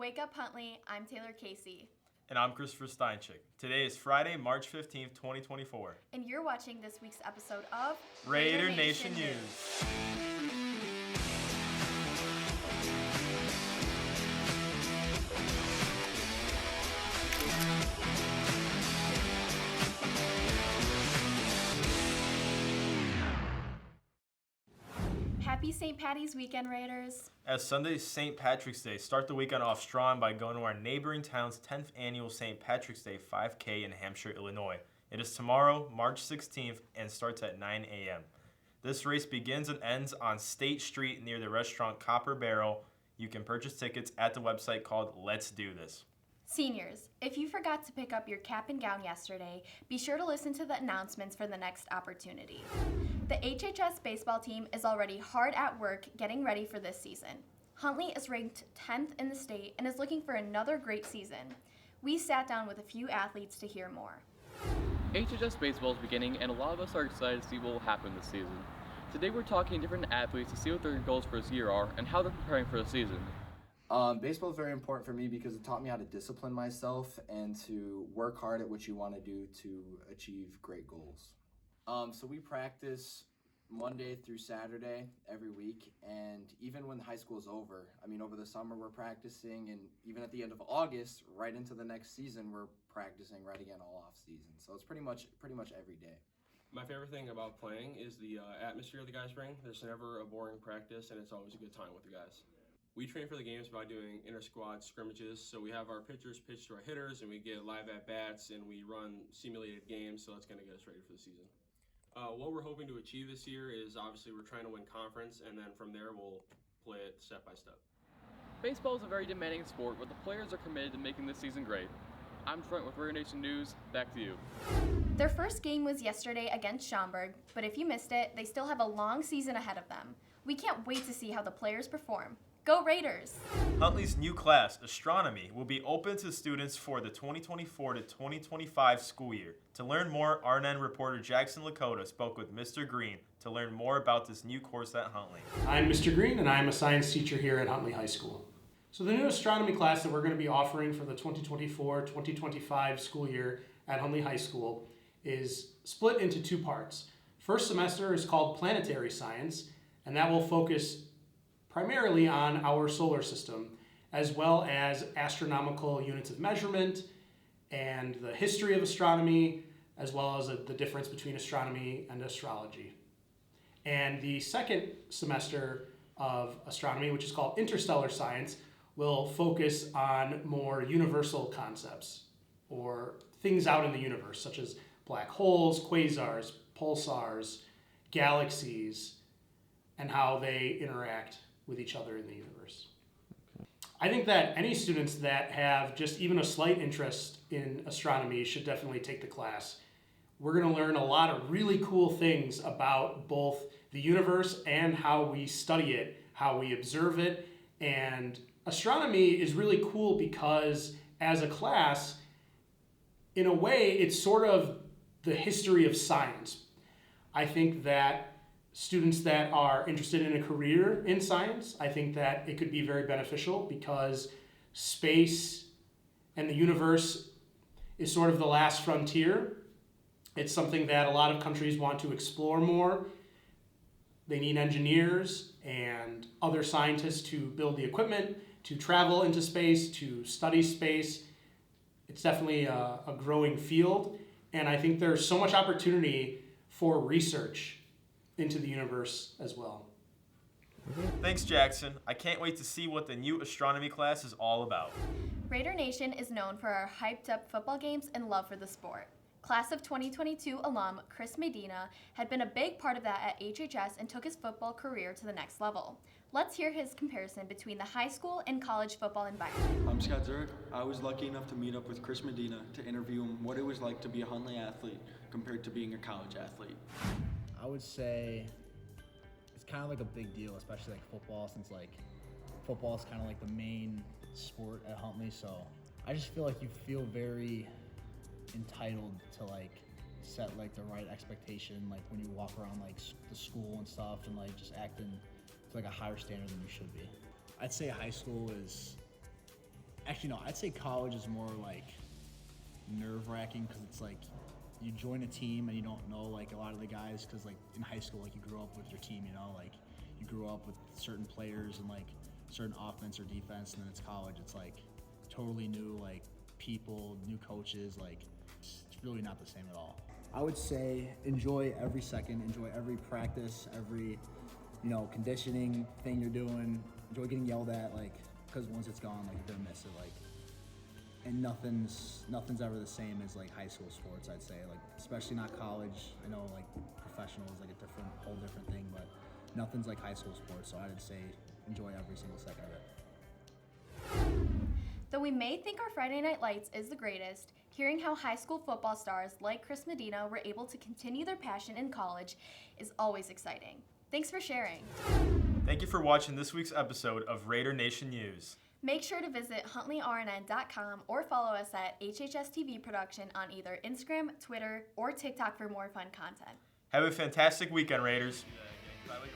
Wake up, Huntley. I'm Taylor Casey. And I'm Christopher Stanczyk. Today is Friday, March 15th, 2024. And you're watching this week's episode of Raider Nation News. Happy St. Patty's weekend, Raiders. As Sunday's St. Patrick's Day, start the weekend off strong by going to our neighboring town's 10th annual St. Patrick's Day 5K in Hampshire, Illinois. It is tomorrow, March 16th, and starts at 9 a.m. This race begins and ends on State Street near the restaurant Copper Barrel. You can purchase tickets at the website called Let's Do This. Seniors, if you forgot to pick up your cap and gown yesterday, be sure to listen to the announcements for the next opportunity. The HHS baseball team is already hard at work getting ready for this season. Huntley is ranked 10th in the state and is looking for another great season. We sat down with a few athletes to hear more. HHS baseball is beginning, and a lot of us are excited to see what will happen this season. Today we're talking to different athletes to see what their goals for this year are and how they're preparing for the season. Baseball is very important for me because it taught me how to discipline myself and to work hard at what you want to do to achieve great goals. So we practice Monday through Saturday every week, and even when high school is over, over the summer we're practicing, and even at the end of August, right into the next season, we're practicing right again all off season. So it's pretty much every day. My favorite thing about playing is the atmosphere the guys bring. There's never a boring practice, and it's always a good time with the guys. We train for the games by doing inter-squad scrimmages, so we have our pitchers pitch to our hitters, and we get live at-bats, and we run simulated games, so that's going to get us ready for the season. What we're hoping to achieve this year is obviously we're trying to win conference, and then from there we'll play it step by step. Baseball is a very demanding sport, but the players are committed to making this season great. I'm Trent with Raider Nation News. Back to you. Their first game was yesterday against Schaumburg, but if you missed it, they still have a long season ahead of them. We can't wait to see how the players perform. Go Raiders! Huntley's new class, Astronomy, will be open to students for the 2024 to 2025 school year. To learn more, RNN reporter Jackson Loukota spoke with Mr. Green to learn more about this new course at Huntley. I'm Mr. Green, and I'm a science teacher here at Huntley High School. So the new astronomy class that we're going to be offering for the 2024-2025 school year at Huntley High School is split into two parts. First semester is called Planetary Science, and that will focus primarily on our solar system, as well as astronomical units of measurement and the history of astronomy, as well as the difference between astronomy and astrology. And the second semester of astronomy, which is called Interstellar Science, will focus on more universal concepts or things out in the universe, such as black holes, quasars, pulsars, galaxies, and how they interact with each other in the universe. I think that any students that have just even a slight interest in astronomy should definitely take the class. We're going to learn a lot of really cool things about both the universe and how we study it, how we observe it, and astronomy is really cool because as a class, in a way, it's sort of the history of science. I think that students that are interested in a career in science, I think that it could be very beneficial because space and the universe is sort of the last frontier. It's something that a lot of countries want to explore more. They need engineers and other scientists to build the equipment, to travel into space, to study space. It's definitely a growing field, and I think there's so much opportunity for research into the universe as well. Thanks, Jackson. I can't wait to see what the new astronomy class is all about. Raider Nation is known for our hyped-up football games and love for the sport. Class of 2022 alum Chris Medina had been a big part of that at HHS and took his football career to the next level. Let's hear his comparison between the high school and college football environment. I'm Scott Zurek. I was lucky enough to meet up with Chris Medina to interview him what it was like to be a Huntley athlete compared to being a college athlete. I would say it's kind of like a big deal, especially like football, since like football is kind of like the main sport at Huntley. So I just feel like you feel very entitled to like set like the right expectation, like when you walk around like the school and stuff, and like just acting to like a higher standard than you should be. I'd say high school is Actually, no, I'd say college is more like nerve-wracking because it's like you join a team and you don't know like a lot of the guys because like in high school like you grew up with your team, you know, like you grew up with certain players and like certain offense or defense, and then it's college, it's like totally new like people, new coaches, like it's really not the same at all. I would say enjoy every second, enjoy every practice, every conditioning thing you're doing, enjoy getting yelled at, like because once it's gone, like you're gonna miss it, like. And nothing's ever the same as like high school sports, I'd say, like especially not college. I know like professional is like a whole different thing, but nothing's like high school sports. So I'd say enjoy every single second of it. Though we may think our Friday Night Lights is the greatest, hearing how high school football stars like Chris Medina were able to continue their passion in college is always exciting. Thanks for sharing. Thank you for watching this week's episode of Raider Nation News. Make sure to visit HuntleyRNN.com or follow us at HHS TV Production on either Instagram, Twitter, or TikTok for more fun content. Have a fantastic weekend, Raiders. I like